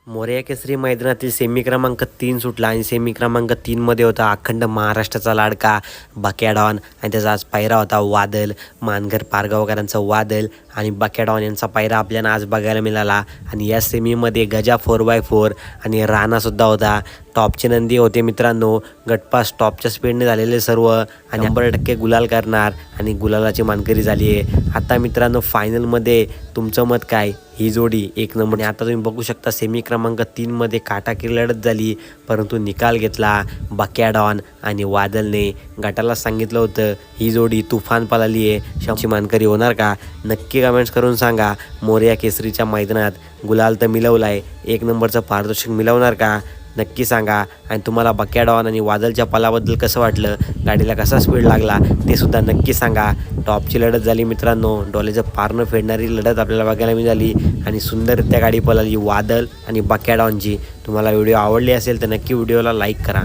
मोरया केसरी मैदानातील सेमी क्रमांक 3 सुटला आणि सेमी क्रमांक 3 मध्ये होता अखंड महाराष्ट्राचा लाडका बक्या-डॉन आणि त्याचा आज पायरा होता वादल. मानघर पारगावकरांचा वादल आणि बक्या-डॉन यांचा पायरा आपल्याला आज बघायला मिळाला. आणि या सेमीमध्ये गजा 4x4 आणि राणासुद्धा होता. टॉपचे नंदी होते मित्रांनो. गटपास टॉपच्या स्पीडने झालेले सर्व आणि 100% गुलाल करणार आणि गुलालाची मानकरी झाली आहे. आता मित्रांनो फायनलमध्ये तुमचं मत काय? ही जोडी एक नंबर. आता तुम्ही बघू शकता सेमी क्रमांक 3 मध्ये काटाकीर लढत झाली, परंतु निकाल घेतला बक्या-डॉन आणि वादलने. गटाला सांगितलं होतं ही जोडी तुफान पळाली आहे. शंभरची मानकरी होणार का? नक्की कमेंट्स करून सांगा. मोरया केसरीच्या मैदानात गुलाल तर मिळवलाय, एक नंबरचं पारितोषिक मिळवणार का? नक्की सांगा. आणि तुम्हाला बक्या-डॉन आणि वादलच्या पलाबद्दल कसं वाटलं, गाडीला कसा स्पीड लागला ते सुद्धा नक्की सांगा. टॉपची लढत झाली मित्रांनो. डोळ्याचं पारणं फेडणारी लढत आपल्याला बघायला मिळाली आणि सुंदररित्या गाडी पळाली वादल आणि बक्या-डॉनची. तुम्हाला व्हिडिओ आवडली असेल तर नक्की व्हिडिओला लाईक करा.